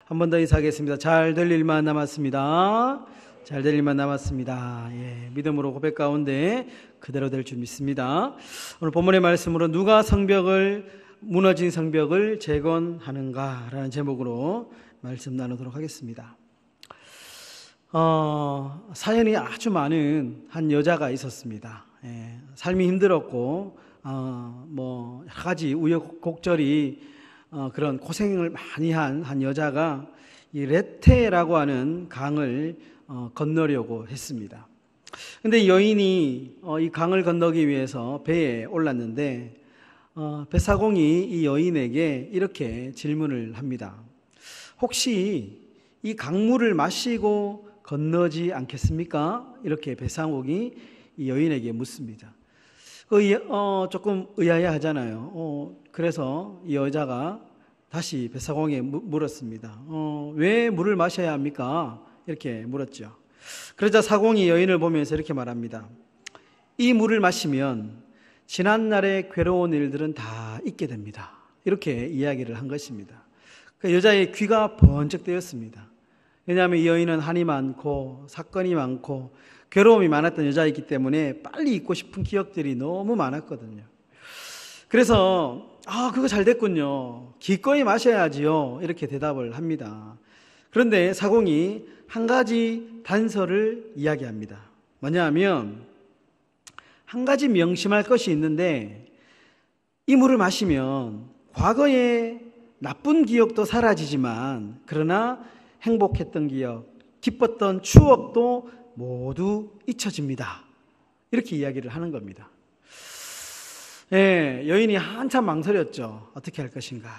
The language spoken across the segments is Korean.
한 번 더 인사하겠습니다. 잘 될 일만 남았습니다. 잘 될 일만 남았습니다. 믿음으로 고백 가운데 그대로 될 줄 믿습니다. 오늘 본문의 말씀으로 누가 무너진 성벽을 재건하는가라는 제목으로 말씀 나누도록 하겠습니다. 사연이 아주 많은 한 여자가 있었습니다. 삶이 힘들었고 여러 가지 우여곡절이 그런 고생을 많이 한 여자가 이 레테라고 하는 강을 건너려고 했습니다. 근데 여인이 이 강을 건너기 위해서 배에 올랐는데 배사공이 이 여인에게 이렇게 질문을 합니다. 혹시 이 강물을 마시고 건너지 않겠습니까? 이렇게 배사공이 이 여인에게 묻습니다. 조금 의아해하잖아요. 그래서 이 여자가 다시 배사공에게 물었습니다. 왜 물을 마셔야 합니까? 이렇게 물었죠. 그러자 사공이 여인을 보면서 이렇게 말합니다. 이 물을 마시면 지난날의 괴로운 일들은 다 잊게 됩니다. 이렇게 이야기를 한 것입니다. 그 여자의 귀가 번쩍 뜨였습니다. 왜냐하면 이 여인은 한이 많고 사건이 많고 괴로움이 많았던 여자이기 때문에 빨리 잊고 싶은 기억들이 너무 많았거든요. 그래서 그거 잘 됐군요. 기꺼이 마셔야지요. 이렇게 대답을 합니다. 그런데 사공이 한 가지 단서를 이야기합니다. 뭐냐면 한 가지 명심할 것이 있는데 이 물을 마시면 과거의 나쁜 기억도 사라지지만 그러나 행복했던 기억, 기뻤던 추억도 모두 잊혀집니다. 이렇게 이야기를 하는 겁니다. 여인이 한참 망설였죠. 어떻게 할 것인가.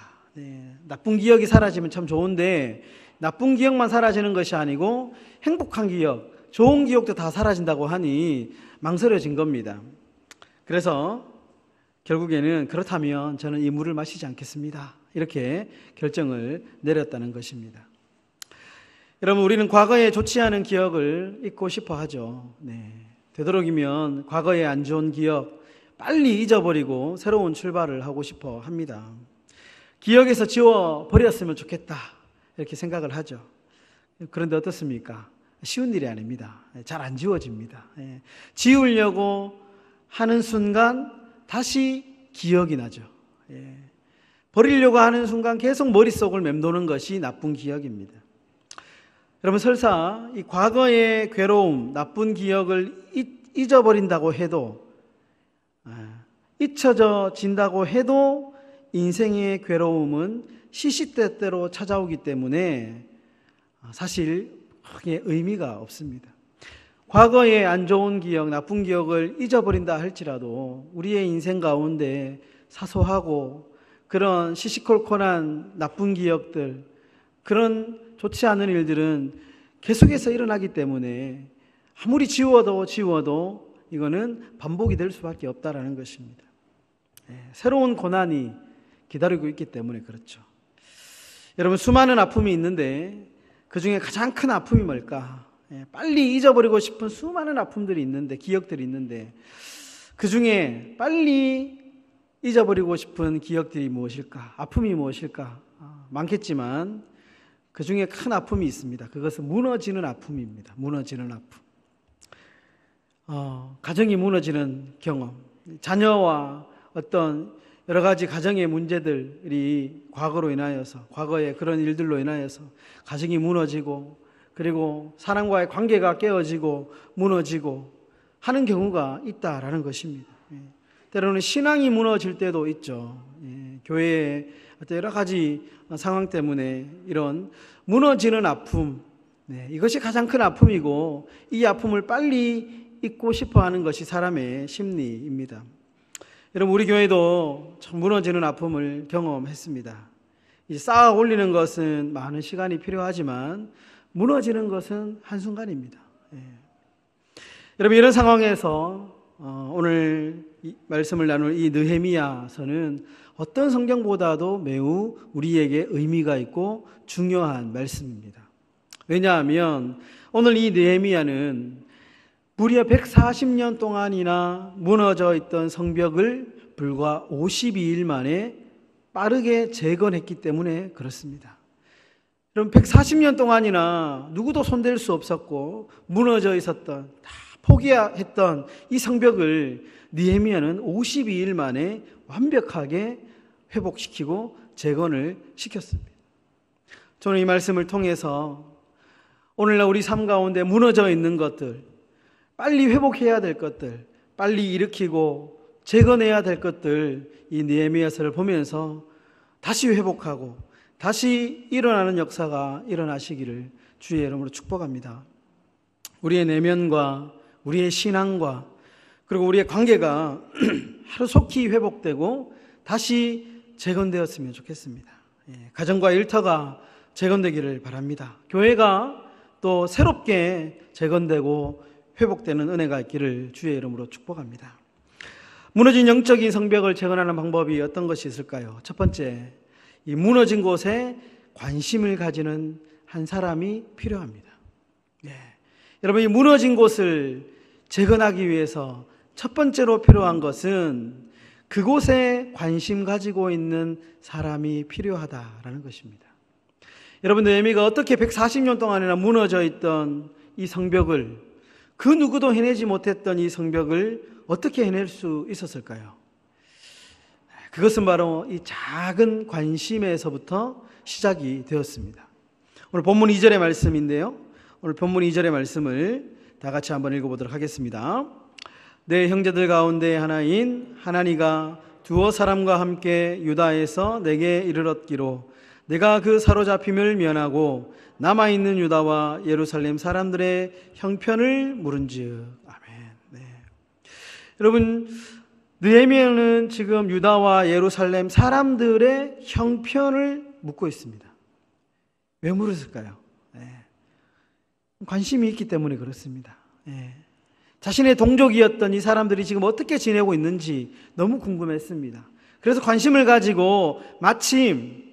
나쁜 기억이 사라지면 참 좋은데 나쁜 기억만 사라지는 것이 아니고 행복한 기억, 좋은 기억도 다 사라진다고 하니 망설여진 겁니다. 그래서 결국에는 그렇다면 저는 이 물을 마시지 않겠습니다. 이렇게 결정을 내렸다는 것입니다. 여러분, 우리는 과거에 좋지 않은 기억을 잊고 싶어 하죠. 되도록이면 과거의 안 좋은 기억 빨리 잊어버리고 새로운 출발을 하고 싶어 합니다. 기억에서 지워버렸으면 좋겠다 이렇게 생각을 하죠. 그런데 어떻습니까? 쉬운 일이 아닙니다. 잘 안 지워집니다. 지우려고 하는 순간 다시 기억이 나죠. 버리려고 하는 순간 계속 머릿속을 맴도는 것이 나쁜 기억입니다. 여러분, 설사 이 과거의 괴로움, 나쁜 기억을 잊어버린다고 해도, 잊혀진다고 해도 인생의 괴로움은 시시때때로 찾아오기 때문에 사실 크게 의미가 없습니다. 과거의 안 좋은 기억, 나쁜 기억을 잊어버린다 할지라도 우리의 인생 가운데 사소하고 그런 시시콜콜한 나쁜 기억들, 그런 좋지 않은 일들은 계속해서 일어나기 때문에 아무리 지워도 이거는 반복이 될 수밖에 없다라는 것입니다. 새로운 고난이 기다리고 있기 때문에 그렇죠. 여러분, 수많은 아픔이 있는데 그 중에 가장 큰 아픔이 뭘까? 빨리 잊어버리고 싶은 수많은 아픔들이 있는데, 기억들이 있는데 그 중에 빨리 잊어버리고 싶은 기억들이 무엇일까? 아픔이 무엇일까? 많겠지만 그 중에 큰 아픔이 있습니다. 그것은 무너지는 아픔입니다. 무너지는 아픔. 가정이 무너지는 경험, 자녀와 어떤 여러 가지 가정의 문제들이 과거의 그런 일들로 인하여서 가정이 무너지고, 그리고 사람과의 관계가 깨어지고 무너지고 하는 경우가 있다라는 것입니다. 때로는 신앙이 무너질 때도 있죠. 교회의 어떤 여러 가지 상황 때문에 이런 무너지는 아픔, 이것이 가장 큰 아픔이고, 이 아픔을 빨리 잊고 싶어 하는 것이 사람의 심리입니다. 여러분, 우리 교회도 참 무너지는 아픔을 경험했습니다. 쌓아 올리는 것은 많은 시간이 필요하지만 무너지는 것은 한순간입니다. 여러분, 이런 상황에서 오늘 말씀을 나눌 이 느헤미야서는 어떤 성경보다도 매우 우리에게 의미가 있고 중요한 말씀입니다. 왜냐하면 오늘 이 느헤미야는 무려 140년 동안이나 무너져 있던 성벽을 불과 52일 만에 빠르게 재건했기 때문에 그렇습니다. 여러분 140년 동안이나 누구도 손댈 수 없었고 무너져 있었던, 다 포기했던 이 성벽을 느헤미야는 52일 만에 완벽하게 회복시키고 재건을 시켰습니다. 저는 이 말씀을 통해서 오늘날 우리 삶 가운데 무너져 있는 것들, 빨리 회복해야 될 것들, 빨리 일으키고 재건해야 될 것들, 이 느헤미야서를 보면서 다시 회복하고 다시 일어나는 역사가 일어나시기를 주의 이름으로 축복합니다. 우리의 내면과 우리의 신앙과 그리고 우리의 관계가 하루속히 회복되고 다시 재건되었으면 좋겠습니다. 가정과 일터가 재건되기를 바랍니다. 교회가 또 새롭게 재건되고 회복되는 은혜가 있기를 주의 이름으로 축복합니다. 무너진 영적인 성벽을 재건하는 방법이 어떤 것이 있을까요? 첫 번째, 이 무너진 곳에 관심을 가지는 한 사람이 필요합니다. 여러분, 이 무너진 곳을 재건하기 위해서 첫 번째로 필요한 것은 그곳에 관심 가지고 있는 사람이 필요하다라는 것입니다. 여러분, 느헤미야가 어떻게 140년 동안이나 무너져 있던 이 성벽을, 그 누구도 해내지 못했던 이 성벽을 어떻게 해낼 수 있었을까요? 그것은 바로 이 작은 관심에서부터 시작이 되었습니다. 오늘 본문 2절의 말씀인데요, 오늘 본문 2절의 말씀을 다 같이 한번 읽어보도록 하겠습니다. 내 형제들 가운데 하나인 하나니가 두어 사람과 함께 유다에서 내게 이르렀기로 내가 그 사로잡힘을 면하고 남아있는 유다와 예루살렘 사람들의 형편을 물은즉. 아멘. 여러분, 느헤미야는 지금 유다와 예루살렘 사람들의 형편을 묻고 있습니다. 왜 물었을까요? 관심이 있기 때문에 그렇습니다. 자신의 동족이었던 이 사람들이 지금 어떻게 지내고 있는지 너무 궁금했습니다. 그래서 관심을 가지고 마침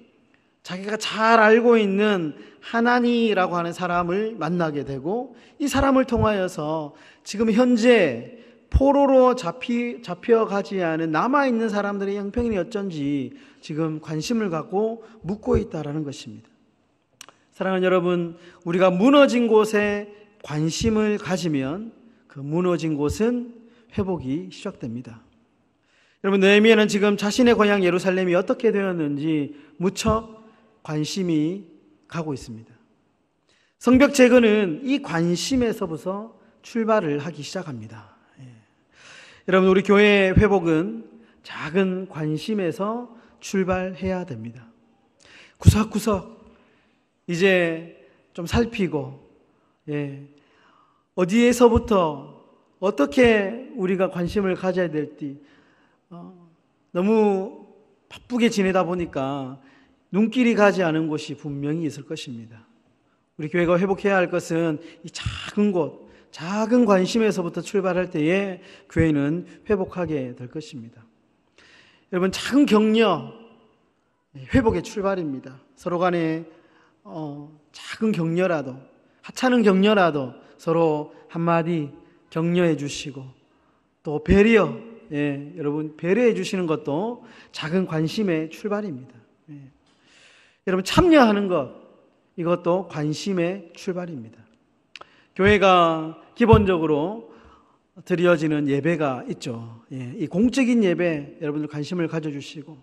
자기가 잘 알고 있는 하나니라고 하는 사람을 만나게 되고, 이 사람을 통하여서 지금 현재 포로로 잡혀가지 않은 남아있는 사람들의 형편이 어쩐지 지금 관심을 갖고 묻고 있다는 것입니다. 사랑하는 여러분, 우리가 무너진 곳에 관심을 가지면 그 무너진 곳은 회복이 시작됩니다. 여러분, 느헤미야는 지금 자신의 고향 예루살렘이 어떻게 되었는지 무척 관심이 가고 있습니다. 성벽 재건은 이 관심에서부터 출발을 하기 시작합니다. 여러분, 우리 교회의 회복은 작은 관심에서 출발해야 됩니다. 구석구석 이제 좀 살피고, 어디에서부터 어떻게 우리가 관심을 가져야 될지, 너무 바쁘게 지내다 보니까 눈길이 가지 않은 곳이 분명히 있을 것입니다. 우리 교회가 회복해야 할 것은 이 작은 곳, 작은 관심에서부터 출발할 때에 교회는 회복하게 될 것입니다. 여러분, 작은 격려, 회복의 출발입니다. 서로 간에 작은 격려라도, 하찮은 격려라도 서로 한마디 격려해 주시고, 또 배려, 여러분 배려해 주시는 것도 작은 관심의 출발입니다. 여러분, 참여하는 것, 이것도 관심의 출발입니다. 교회가 기본적으로 드려지는 예배가 있죠. 이 공적인 예배, 여러분들 관심을 가져주시고,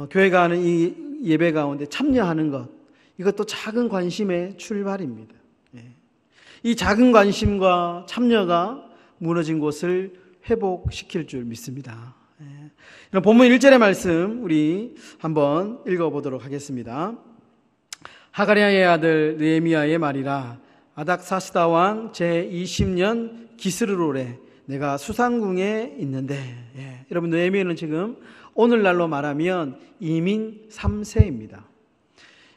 교회가 하는 이 예배 가운데 참여하는 것, 이것도 작은 관심의 출발입니다. 이 작은 관심과 참여가 무너진 곳을 회복시킬 줄 믿습니다. 본문 1절의 말씀 우리 한번 읽어보도록 하겠습니다. 하가랴의 아들 느헤미야의 말이라. 아닥사스다 왕 제20년 기스르롤에 내가 수상궁에 있는데, 여러분, 느헤미야는 지금 오늘날로 말하면 이민 3세입니다.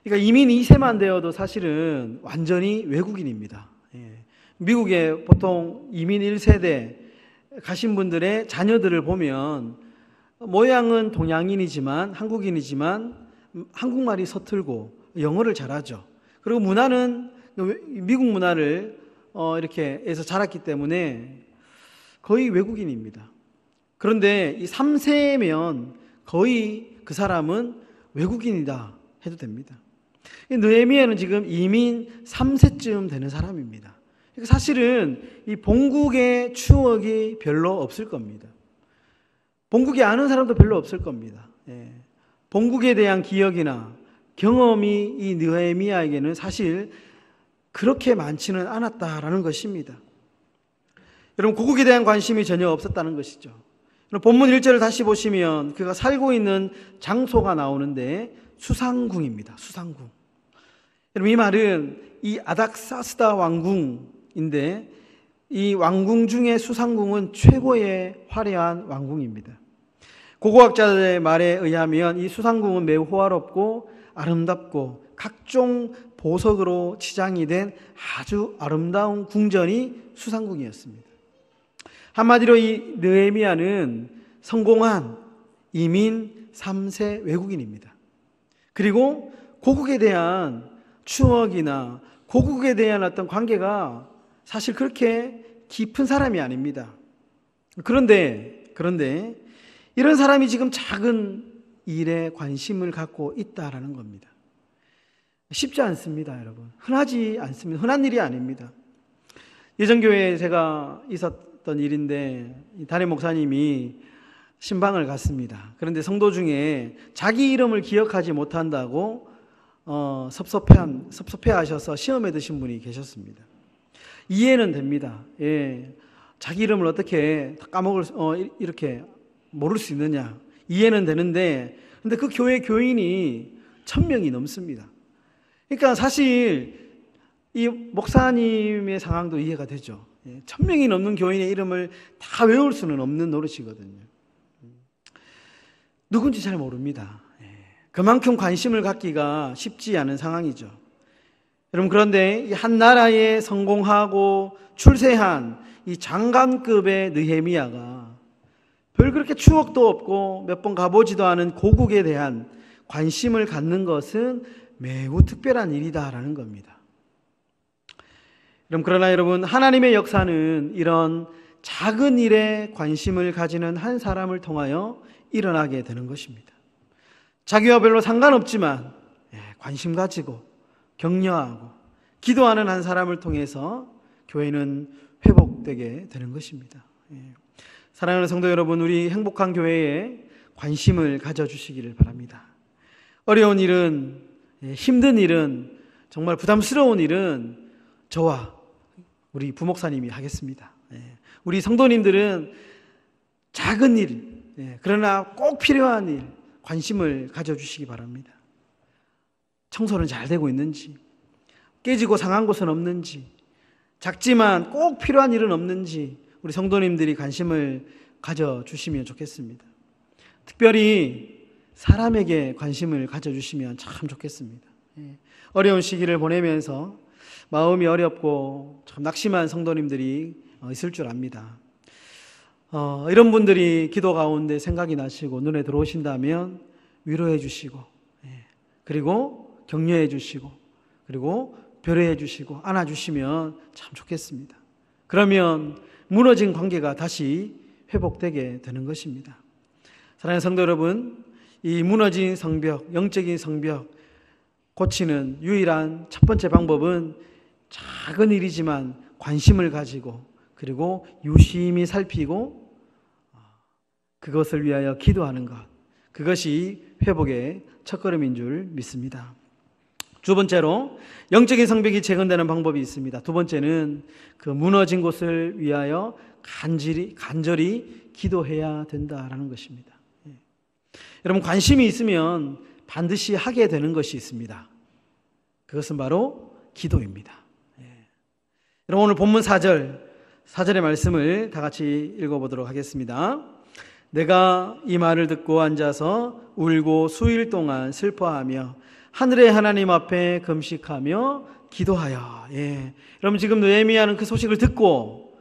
그러니까 이민 2세만 되어도 사실은 완전히 외국인입니다. 미국에 보통 이민 1세대 가신 분들의 자녀들을 보면 모양은 동양인이지만, 한국인이지만 한국말이 서툴고 영어를 잘하죠. 그리고 문화는 미국 문화를 이렇게 해서 자랐기 때문에 거의 외국인입니다. 그런데 이 3세면 거의 그 사람은 외국인이다 해도 됩니다. 느헤미야는 지금 이민 3세쯤 되는 사람입니다. 그러니까 사실은 이 본국의 추억이 별로 없을 겁니다. 본국에 아는 사람도 별로 없을 겁니다. 본국에 대한 기억이나 경험이 이 느헤미야에게는 사실 그렇게 많지는 않았다라는 것입니다. 여러분, 고국에 대한 관심이 전혀 없었다는 것이죠. 본문 1절을 다시 보시면 그가 살고 있는 장소가 나오는데 수상궁입니다. 수상궁. 여러분, 이 말은 이 아닥사스다 왕궁인데 이 왕궁 중에 수상궁은 최고의 화려한 왕궁입니다. 고고학자들의 말에 의하면 이 수상궁은 매우 호화롭고 아름답고 각종 보석으로 치장이 된 아주 아름다운 궁전이 수상궁이었습니다. 한마디로 이 느헤미야는 성공한 이민 3세 외국인입니다. 그리고 고국에 대한 추억이나 고국에 대한 어떤 관계가 사실 그렇게 깊은 사람이 아닙니다. 그런데 이런 사람이 지금 작은 일에 관심을 갖고 있다라는 겁니다. 쉽지 않습니다, 여러분. 흔하지 않습니다. 흔한 일이 아닙니다. 예전 교회에 제가 있었던 일인데 담임 목사님이 신방을 갔습니다. 그런데 성도 중에 자기 이름을 기억하지 못한다고 섭섭해하셔서 시험에 드신 분이 계셨습니다. 이해는 됩니다. 자기 이름을 어떻게 이렇게 모를 수 있느냐. 이해는 되는데, 근데 그 교회 교인이 1000명이 넘습니다. 그러니까 사실 이 목사님의 상황도 이해가 되죠. 1000명이 넘는 교인의 이름을 다 외울 수는 없는 노릇이거든요. 누군지 잘 모릅니다. 그만큼 관심을 갖기가 쉽지 않은 상황이죠. 여러분, 그런데 한 나라에 성공하고 출세한 이 장관급의 느헤미야가 별 그렇게 추억도 없고 몇 번 가보지도 않은 고국에 대한 관심을 갖는 것은 매우 특별한 일이다라는 겁니다. 그러나 여러분, 하나님의 역사는 이런 작은 일에 관심을 가지는 한 사람을 통하여 일어나게 되는 것입니다. 자기와 별로 상관없지만 관심 가지고 격려하고 기도하는 한 사람을 통해서 교회는 회복되게 되는 것입니다. 사랑하는 성도 여러분, 우리 행복한 교회에 관심을 가져주시기를 바랍니다. 어려운 일은, 힘든 일은, 정말 부담스러운 일은 저와 우리 부목사님이 하겠습니다. 우리 성도님들은 작은 일, 그러나 꼭 필요한 일, 관심을 가져주시기 바랍니다. 청소는 잘 되고 있는지, 깨지고 상한 곳은 없는지, 작지만 꼭 필요한 일은 없는지 우리 성도님들이 관심을 가져주시면 좋겠습니다. 특별히 사람에게 관심을 가져주시면 참 좋겠습니다. 어려운 시기를 보내면서 마음이 어렵고 참 낙심한 성도님들이 있을 줄 압니다. 이런 분들이 기도 가운데 생각이 나시고 눈에 들어오신다면 위로해 주시고, 그리고 격려해 주시고, 그리고 배려해 주시고 안아주시면 참 좋겠습니다. 그러면 무너진 관계가 다시 회복되게 되는 것입니다. 사랑하는 성도 여러분, 이 무너진 성벽, 영적인 성벽 고치는 유일한 첫 번째 방법은 작은 일이지만 관심을 가지고, 그리고 유심히 살피고 그것을 위하여 기도하는 것, 그것이 회복의 첫걸음인 줄 믿습니다. 두 번째로 영적인 성벽이 재건되는 방법이 있습니다. 두 번째는 그 무너진 곳을 위하여 간절히 기도해야 된다라는 것입니다. 여러분, 관심이 있으면 반드시 하게 되는 것이 있습니다. 그것은 바로 기도입니다. 여러분, 오늘 본문 4절의 말씀을 다 같이 읽어보도록 하겠습니다. 내가 이 말을 듣고 앉아서 울고 수일 동안 슬퍼하며 하늘의 하나님 앞에 금식하며 기도하여. 여러분, 지금 느헤미야는 그 소식을 듣고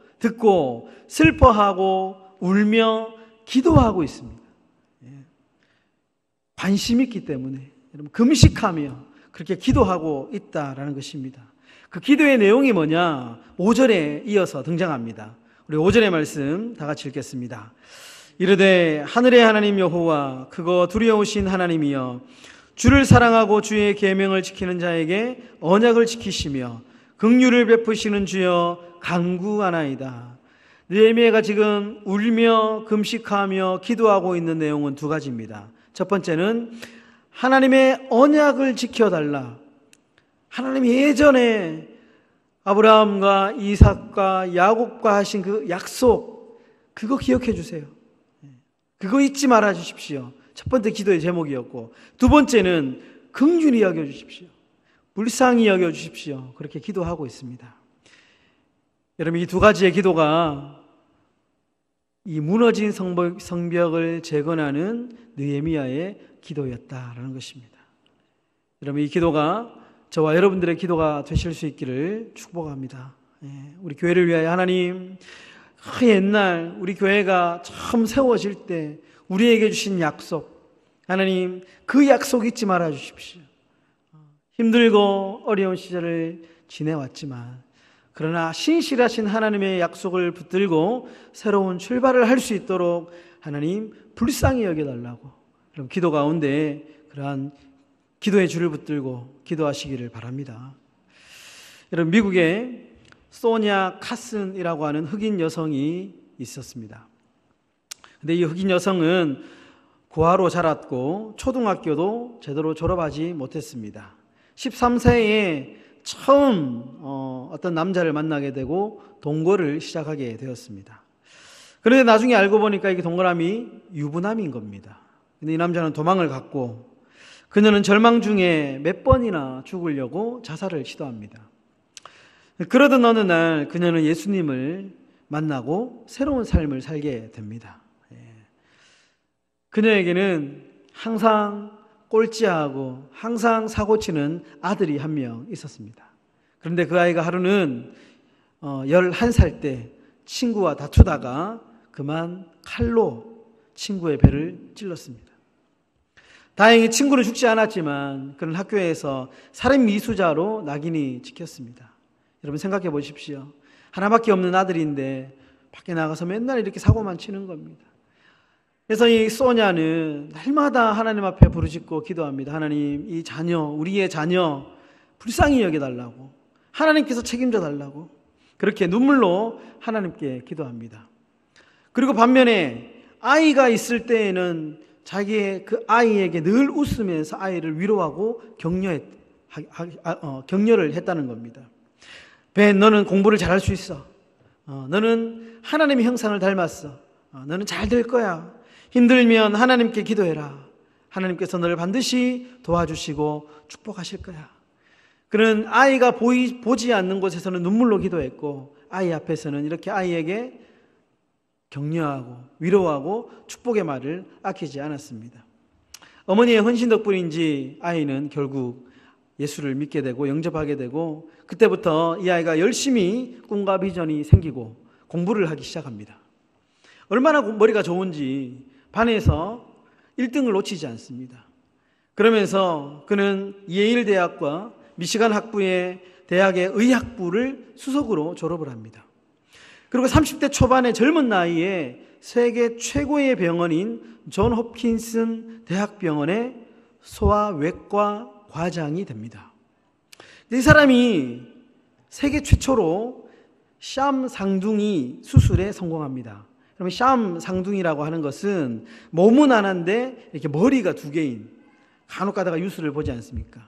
슬퍼하고 울며 기도하고 있습니다. 관심 있기 때문에 여러분, 금식하며 그렇게 기도하고 있다라는 것입니다. 그 기도의 내용이 뭐냐? 5절에 이어서 등장합니다. 우리 5절의 말씀 다 같이 읽겠습니다. 이르되 하늘의 하나님 여호와, 그거 두려우신 하나님이여, 주를 사랑하고 주의 계명을 지키는 자에게 언약을 지키시며 긍휼을 베푸시는 주여 간구하나이다. 느헤미야가 지금 울며 금식하며 기도하고 있는 내용은 두 가지입니다. 첫 번째는 하나님의 언약을 지켜달라. 하나님이 예전에 아브라함과 이삭과 야곱과 하신 그 약속, 그거 기억해 주세요. 그거 잊지 말아 주십시오. 첫 번째 기도의 제목이었고, 두 번째는 긍휼히 여겨 주십시오. 불쌍히 여겨 주십시오. 그렇게 기도하고 있습니다. 여러분, 이 두 가지의 기도가 이 무너진 성벽을 재건하는 느헤미야의 기도였다라는 것입니다. 여러분, 이 기도가 저와 여러분들의 기도가 되실 수 있기를 축복합니다. 우리 교회를 위하여 하나님, 옛날 우리 교회가 처음 세워질 때 우리에게 주신 약속, 하나님 그 약속 잊지 말아 주십시오. 힘들고 어려운 시절을 지내왔지만 그러나 신실하신 하나님의 약속을 붙들고 새로운 출발을 할 수 있도록 하나님 불쌍히 여겨달라고, 그럼 기도 가운데 그러한 기도의 줄을 붙들고 기도하시기를 바랍니다. 여러분, 미국에 소냐 카슨이라고 하는 흑인 여성이 있었습니다. 근데 이 흑인 여성은 고아로 자랐고 초등학교도 제대로 졸업하지 못했습니다. 13세에 처음 어떤 남자를 만나게 되고 동거를 시작하게 되었습니다. 그런데 나중에 알고 보니까 이게 동거남이 유부남인 겁니다. 근데 이 남자는 도망을 갔고 그녀는 절망 중에 몇 번이나 죽으려고 자살을 시도합니다. 그러던 어느 날 그녀는 예수님을 만나고 새로운 삶을 살게 됩니다. 그녀에게는 항상 꼴찌하고 항상 사고치는 아들이 한 명 있었습니다. 그런데 그 아이가 하루는 11살 때 친구와 다투다가 그만 칼로 친구의 배를 찔렀습니다. 다행히 친구는 죽지 않았지만 그는 학교에서 살인 미수자로 낙인이 찍혔습니다. 여러분, 생각해 보십시오. 하나밖에 없는 아들인데 밖에 나가서 맨날 이렇게 사고만 치는 겁니다. 그래서 이 소냐는 날마다 하나님 앞에 부르짖고 기도합니다. 하나님, 이 자녀, 우리의 자녀 불쌍히 여겨달라고, 하나님께서 책임져 달라고 그렇게 눈물로 하나님께 기도합니다. 그리고 반면에 아이가 있을 때에는 자기의 그 아이에게 늘 웃으면서 아이를 위로하고 격려를 했다는 겁니다. 벤, 너는 공부를 잘할 수 있어. 너는 하나님의 형상을 닮았어. 너는 잘 될 거야. 힘들면 하나님께 기도해라. 하나님께서 너를 반드시 도와주시고 축복하실 거야. 그는 아이가 보지 않는 곳에서는 눈물로 기도했고 아이 앞에서는 이렇게 아이에게 격려하고 위로하고 축복의 말을 아끼지 않았습니다. 어머니의 헌신 덕분인지 아이는 결국 예수를 믿게 되고 영접하게 되고 그때부터 이 아이가 열심히 꿈과 비전이 생기고 공부를 하기 시작합니다. 얼마나 머리가 좋은지 반에서 1등을 놓치지 않습니다. 그러면서 그는 예일 대학과 미시간 학부의 대학의 의학부를 수석으로 졸업을 합니다. 그리고 30대 초반의 젊은 나이에 세계 최고의 병원인 존 홉킨슨 대학병원의 소아외과 과장이 됩니다. 이 사람이 세계 최초로 샴 상둥이 수술에 성공합니다. 그러면 샴 상둥이라고 하는 것은 몸은 하나인데 이렇게 머리가 두 개인, 간혹 가다가 뉴스를 보지 않습니까?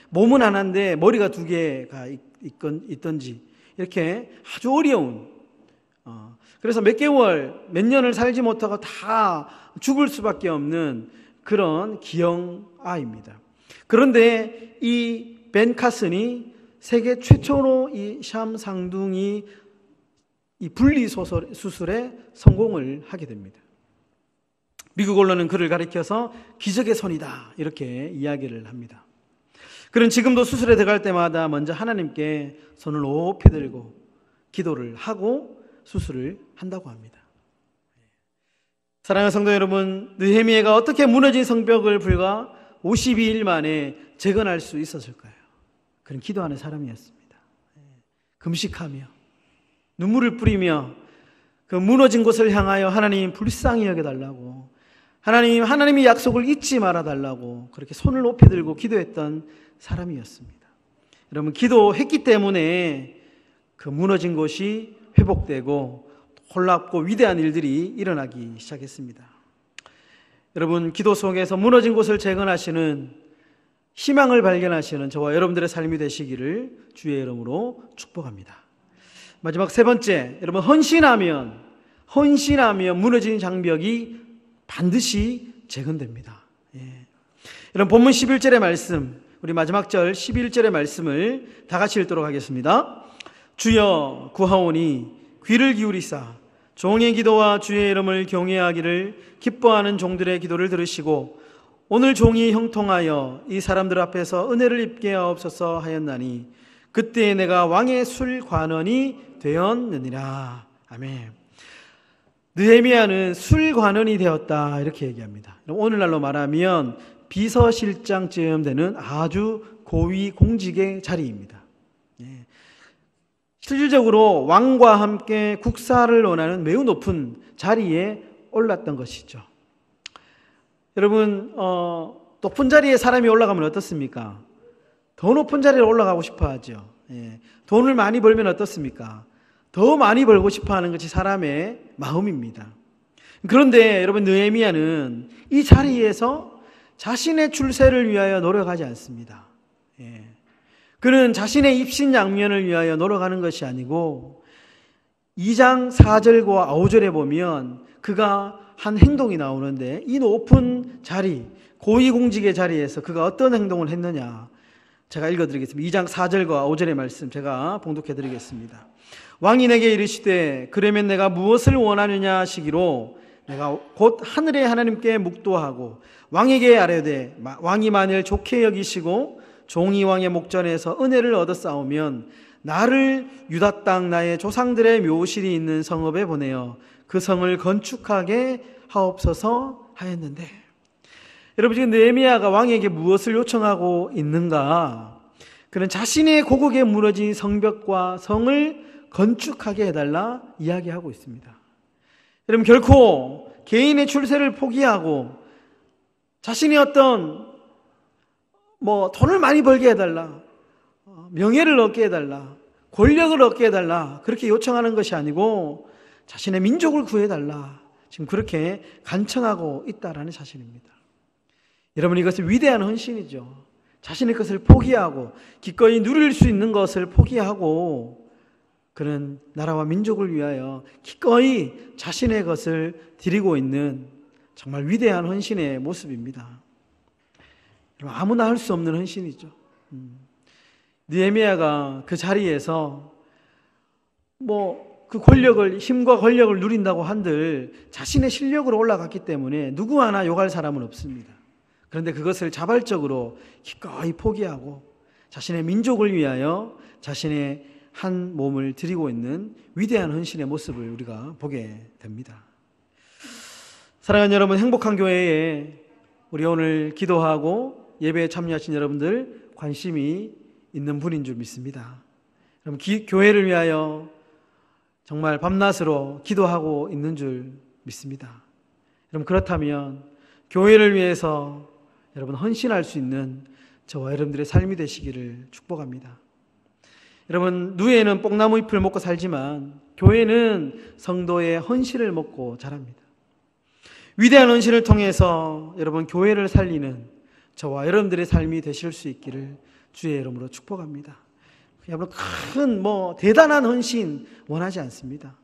몸은 하나인데 머리가 두 개가 있던지 이렇게 아주 어려운, 그래서 몇 개월, 몇 년을 살지 못하고 다 죽을 수밖에 없는 그런 기형아입니다. 그런데 이 벤 카슨이 세계 최초로 이 샴 상둥이 이 분리 수술에 성공을 하게 됩니다. 미국 언론은 그를 가리켜서 기적의 손이다 이렇게 이야기를 합니다. 그는 지금도 수술에 들어갈 때마다 먼저 하나님께 손을 높이 들고 기도를 하고 수술을 한다고 합니다. 사랑하는 성도 여러분, 느헤미야가 어떻게 무너진 성벽을 불과 52일 만에 재건할 수 있었을까요? 그는 기도하는 사람이었습니다. 금식하며 눈물을 뿌리며 그 무너진 곳을 향하여 하나님 불쌍히 여겨달라고, 하나님이 약속을 잊지 말아달라고 그렇게 손을 높이 들고 기도했던 사람이었습니다. 여러분, 기도했기 때문에 그 무너진 곳이 회복되고 놀랍고 위대한 일들이 일어나기 시작했습니다. 여러분, 기도 속에서 무너진 곳을 재건하시는, 희망을 발견하시는 저와 여러분들의 삶이 되시기를 주의 이름으로 축복합니다. 마지막 세 번째, 여러분, 헌신하면 무너진 장벽이 반드시 재건됩니다. 여러분, 본문 11절의 말씀, 우리 마지막 절 11절의 말씀을 다 같이 읽도록 하겠습니다. 주여 구하오니 귀를 기울이사 종의 기도와 주의 이름을 경외하기를 기뻐하는 종들의 기도를 들으시고 오늘 종이 형통하여 이 사람들 앞에서 은혜를 입게 하옵소서 하였나니 그때 내가 왕의 술관원이 되었느니라. 아멘. 느헤미야는 술관원이 되었다, 이렇게 얘기합니다. 오늘날로 말하면 비서실장쯤 되는 아주 고위 공직의 자리입니다. 실질적으로 왕과 함께 국사를 논하는 매우 높은 자리에 올랐던 것이죠. 여러분, 높은 자리에 사람이 올라가면 어떻습니까? 더 높은 자리에 올라가고 싶어 하죠. 돈을 많이 벌면 어떻습니까? 더 많이 벌고 싶어 하는 것이 사람의 마음입니다. 그런데 여러분, 느헤미야는 이 자리에서 자신의 출세를 위하여 노력하지 않습니다. 그는 자신의 입신양면을 위하여 노력하는 것이 아니고 2장 4절과 5절에 보면 그가 한 행동이 나오는데, 이 높은 자리, 고위공직의 자리에서 그가 어떤 행동을 했느냐, 제가 읽어드리겠습니다. 2장 4절과 5절의 말씀 제가 봉독해드리겠습니다. 왕이 내게 이르시되 그러면 내가 무엇을 원하느냐 하시기로 내가 곧 하늘의 하나님께 묵도하고 왕에게 아뢰되 왕이 만일 좋게 여기시고 종이 왕의 목전에서 은혜를 얻었사오면 나를 유다 땅 나의 조상들의 묘실이 있는 성읍에 보내어 그 성을 건축하게 하옵소서 하였는데, 여러분, 지금 느헤미야가 왕에게 무엇을 요청하고 있는가? 그는 자신의 고국에 무너진 성벽과 성을 건축하게 해달라 이야기하고 있습니다. 여러분, 결코 개인의 출세를 포기하고 자신이 어떤 돈을 많이 벌게 해달라, 명예를 얻게 해달라, 권력을 얻게 해달라, 그렇게 요청하는 것이 아니고 자신의 민족을 구해달라, 지금 그렇게 간청하고 있다라는 사실입니다. 여러분, 이것은 위대한 헌신이죠. 자신의 것을 포기하고 기꺼이 누릴 수 있는 것을 포기하고 그는 나라와 민족을 위하여 기꺼이 자신의 것을 드리고 있는 정말 위대한 헌신의 모습입니다. 아무나 할 수 없는 헌신이죠. 느헤미야가 그 자리에서 그 힘과 권력을 누린다고 한들 자신의 실력으로 올라갔기 때문에 누구 하나 욕할 사람은 없습니다. 그런데 그것을 자발적으로 기꺼이 포기하고 자신의 민족을 위하여 자신의 한 몸을 드리고 있는 위대한 헌신의 모습을 우리가 보게 됩니다. 사랑하는 여러분, 행복한 교회에 우리 오늘 기도하고 예배에 참여하신 여러분들 관심이 있는 분인 줄 믿습니다. 여러분, 교회를 위하여 정말 밤낮으로 기도하고 있는 줄 믿습니다. 여러분, 그렇다면 교회를 위해서 여러분 헌신할 수 있는 저와 여러분들의 삶이 되시기를 축복합니다. 여러분, 누에는 뽕나무 잎을 먹고 살지만 교회는 성도의 헌신을 먹고 자랍니다. 위대한 헌신을 통해서 여러분 교회를 살리는 저와 여러분들의 삶이 되실 수 있기를 주의 이름으로 축복합니다. 여러분, 큰 대단한 헌신 원하지 않습니다.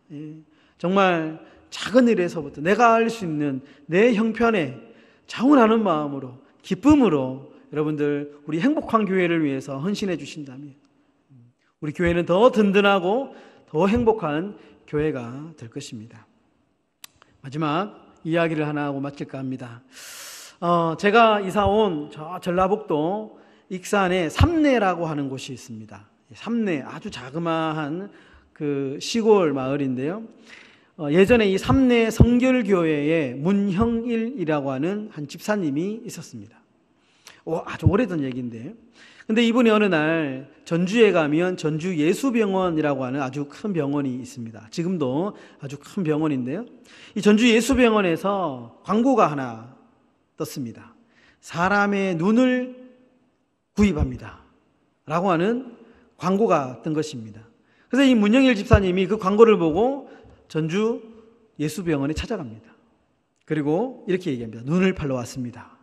정말 작은 일에서부터 내가 할 수 있는 내 형편에 자원하는 마음으로, 기쁨으로 여러분들 우리 행복한 교회를 위해서 헌신해 주신다면 우리 교회는 더 든든하고 더 행복한 교회가 될 것입니다. 마지막 이야기를 하나 하고 마칠까 합니다. 제가 이사온 저 전라북도 익산에 삼내라고 하는 곳이 있습니다. 삼내, 아주 자그마한 그 시골 마을인데요. 예전에 이 삼내 성결교회에 문형일이라고 하는 한 집사님이 있었습니다. 아주 오래전 얘기인데, 근데 이분이 어느 날 전주에 가면 전주 예수병원이라고 하는 아주 큰 병원이 있습니다. 지금도 아주 큰 병원인데요. 이 전주 예수병원에서 광고가 하나 떴습니다. 사람의 눈을 구입합니다. 라고 하는 광고가 뜬 것입니다. 그래서 이 문영일 집사님이 그 광고를 보고 전주 예수병원에 찾아갑니다. 그리고 이렇게 얘기합니다. 눈을 팔러 왔습니다.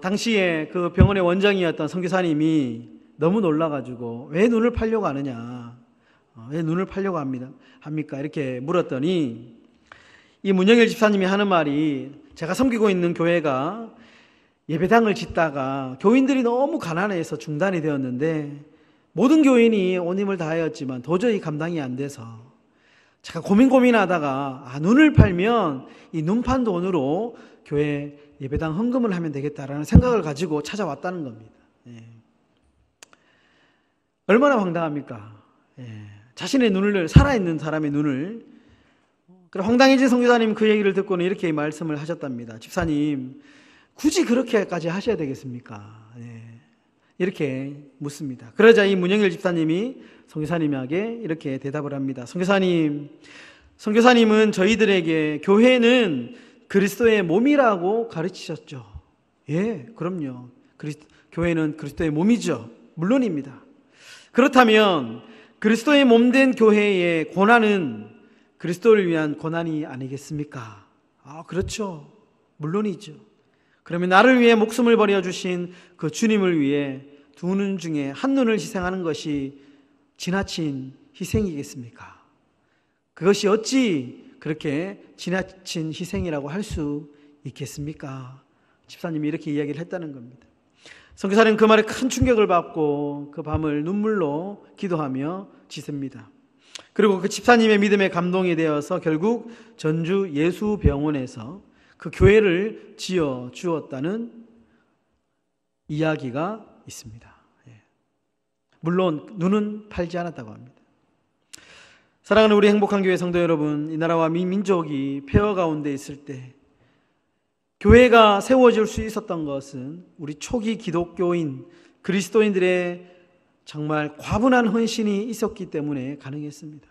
당시에 그 병원의 원장이었던 선교사님이 너무 놀라가지고 왜 눈을 팔려고 하느냐, 왜 눈을 팔려고 합니까? 이렇게 물었더니 이 문영일 집사님이 하는 말이, 제가 섬기고 있는 교회가 예배당을 짓다가 교인들이 너무 가난해서 중단이 되었는데 모든 교인이 온 힘을 다하였지만 도저히 감당이 안 돼서 제가 고민하다가 눈을 팔면 이 눈판 돈으로 교회 예배당 헌금을 하면 되겠다라는 생각을 가지고 찾아왔다는 겁니다. 얼마나 황당합니까? 자신의 눈을, 살아있는 사람의 눈을. 황당해진 선교사님 그 얘기를 듣고는 이렇게 말씀을 하셨답니다. 집사님, 굳이 그렇게까지 하셔야 되겠습니까? 이렇게 묻습니다. 그러자 이 문영일 집사님이 선교사님에게 이렇게 대답을 합니다. 선교사님은 저희들에게 교회는 그리스도의 몸이라고 가르치셨죠. 예, 그럼요. 교회는 그리스도의 몸이죠. 물론입니다. 그렇다면 그리스도의 몸된 교회의 고난은 그리스도를 위한 고난이 아니겠습니까? 그렇죠. 물론이죠. 그러면 나를 위해 목숨을 버려주신 그 주님을 위해 두 눈 중에 한 눈을 희생하는 것이 지나친 희생이겠습니까? 그것이 어찌 그렇게 지나친 희생이라고 할 수 있겠습니까? 집사님이 이렇게 이야기를 했다는 겁니다. 선교사는 그 말에 큰 충격을 받고 그 밤을 눈물로 기도하며 지셉니다. 그리고 그 집사님의 믿음에 감동이 되어서 결국 전주 예수병원에서 그 교회를 지어 주었다는 이야기가 있습니다. 물론 눈은 팔지 않았다고 합니다. 사랑하는 우리 행복한 교회 성도 여러분, 이 나라와 민족이 폐허 가운데 있을 때 교회가 세워질 수 있었던 것은 우리 초기 기독교인 그리스도인들의 정말 과분한 헌신이 있었기 때문에 가능했습니다.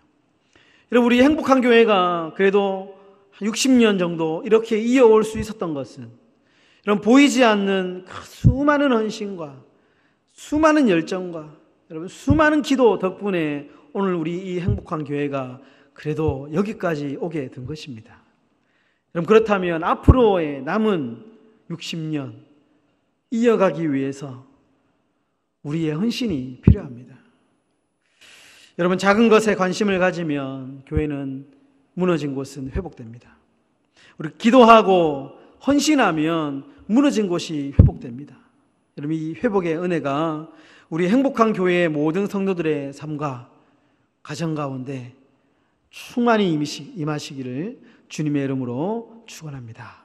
여러분, 우리 행복한 교회가 그래도 60년 정도 이렇게 이어올 수 있었던 것은 이런 보이지 않는 수많은 헌신과 수많은 열정과 여러분 수많은 기도 덕분에 오늘 우리 이 행복한 교회가 그래도 여기까지 오게 된 것입니다. 여러분, 그렇다면 앞으로의 남은 60년 이어가기 위해서 우리의 헌신이 필요합니다. 여러분, 작은 것에 관심을 가지면 교회는 무너진 곳은 회복됩니다. 우리 기도하고 헌신하면 무너진 곳이 회복됩니다. 여러분, 이 회복의 은혜가 우리 행복한 교회의 모든 성도들의 삶과 가정 가운데 충만히 임하시기를 주님의 이름으로 축원합니다.